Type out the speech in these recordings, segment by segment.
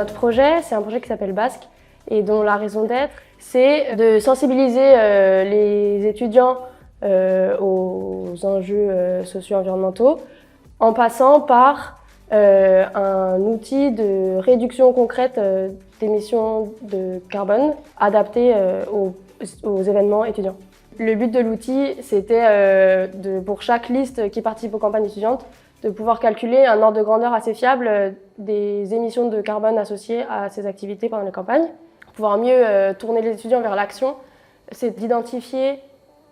Notre projet, c'est un projet qui s'appelle Basque et dont la raison d'être, c'est de sensibiliser les étudiants aux enjeux socio-environnementaux en passant par un outil de réduction concrète d'émissions de carbone adapté aux événements étudiants. Le but de l'outil, c'était pour chaque liste qui participe aux campagnes étudiantes, de pouvoir calculer un ordre de grandeur assez fiable des émissions de carbone associées à ces activités pendant les campagnes. Pour pouvoir mieux tourner les étudiants vers l'action, c'est d'identifier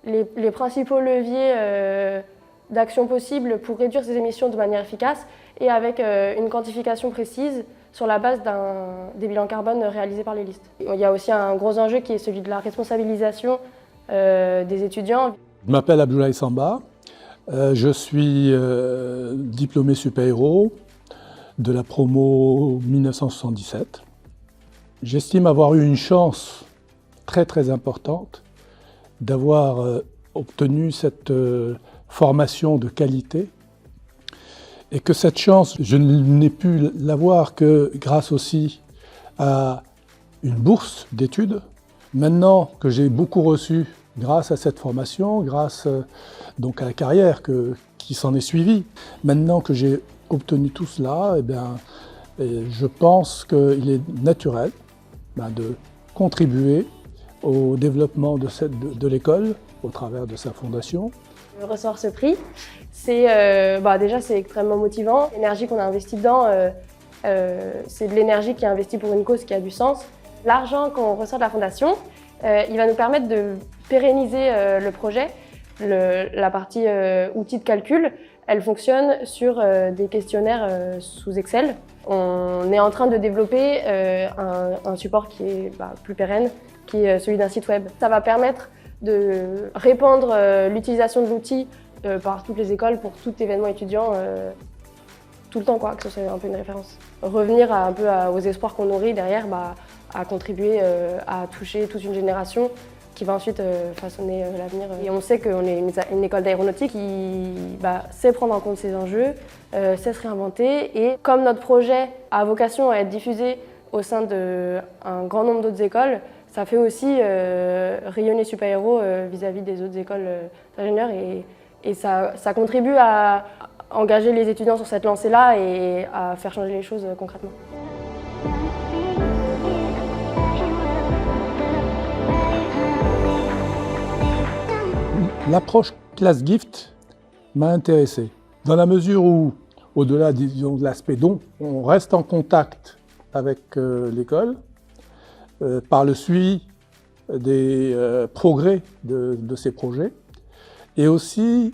les principaux leviers d'action possibles pour réduire ces émissions de manière efficace et avec une quantification précise sur la base des bilans carbone réalisés par les listes. Il y a aussi un gros enjeu qui est celui de la responsabilisation des étudiants. Je m'appelle Abdoulaye Samba, je suis diplômé super-héros de la promo 1977. J'estime avoir eu une chance très importante d'avoir obtenu cette formation de qualité et que cette chance, je n'ai pu l'avoir que grâce aussi à une bourse d'études. Maintenant que j'ai beaucoup reçu grâce à cette formation, grâce donc à la carrière qui s'en est suivie, maintenant que j'ai obtenu tout cela, je pense qu'il est naturel de contribuer au développement de l'école au travers de sa fondation. Je ressors ce prix, déjà c'est extrêmement motivant. L'énergie qu'on a investie dedans, c'est de l'énergie qui est investie pour une cause qui a du sens. L'argent qu'on ressort de la fondation, il va nous permettre de pérenniser le projet. La partie outils de calcul, elle fonctionne sur des questionnaires sous Excel. On est en train de développer un support qui est plus pérenne, qui est celui d'un site web. Ça va permettre de répandre l'utilisation de l'outil par toutes les écoles pour tout événement étudiant tout le temps, que ce soit un peu une référence. Revenir un peu aux espoirs qu'on nourrit derrière, à contribuer à toucher toute une génération qui va ensuite façonner l'avenir. Et on sait qu'on est une école d'aéronautique qui sait prendre en compte ces enjeux, sait se réinventer. Et comme notre projet a vocation à être diffusé au sein d'un grand nombre d'autres écoles, ça fait aussi rayonner super-héros vis-à-vis des autres écoles d'ingénieurs et ça contribue à engager les étudiants sur cette lancée-là et à faire changer les choses concrètement. L'approche classe gift m'a intéressé, dans la mesure où, au-delà de l'aspect don, on reste en contact avec l'école par le suivi des progrès de ces projets. Et aussi,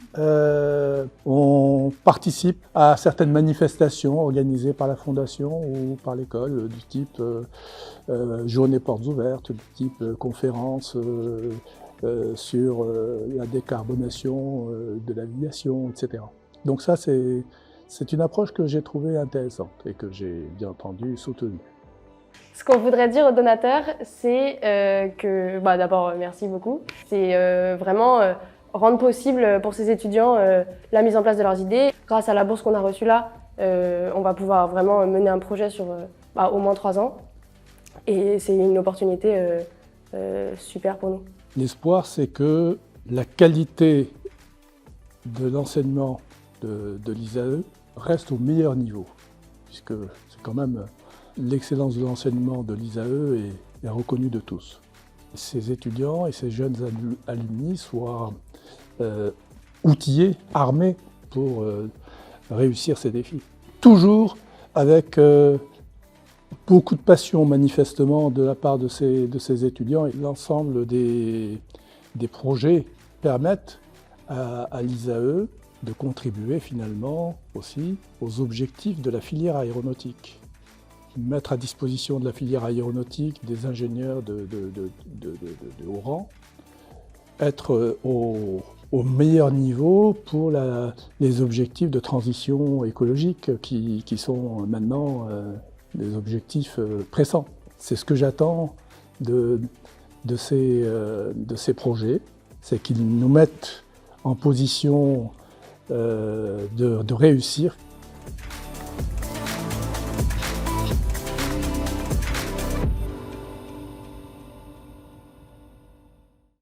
on participe à certaines manifestations organisées par la Fondation ou par l'école, du type journée portes ouvertes, du type conférence sur la décarbonation de l'aviation, etc. Donc ça, c'est une approche que j'ai trouvée intéressante et que j'ai bien entendu soutenue. Ce qu'on voudrait dire aux donateurs, c'est que, d'abord, merci beaucoup. C'est vraiment rendre possible pour ces étudiants la mise en place de leurs idées. Grâce à la bourse qu'on a reçue là, on va pouvoir vraiment mener un projet sur au moins 3 ans. Et c'est une opportunité super pour nous. L'espoir, c'est que la qualité de l'enseignement de l'ISAE reste au meilleur niveau, puisque c'est quand même l'excellence de l'enseignement de l'ISAE est reconnue de tous. Ces étudiants et ces jeunes alumni soient outillés, armés pour réussir ces défis. Toujours avec beaucoup de passion manifestement de la part de ces étudiants. L'ensemble des projets permettent à l'ISAE de contribuer finalement aussi aux objectifs de la filière aéronautique. Mettre à disposition de la filière aéronautique des ingénieurs de haut rang, être au meilleur niveau pour les objectifs de transition écologique qui sont maintenant des objectifs pressants. C'est ce que j'attends de ces projets, c'est qu'ils nous mettent en position de réussir.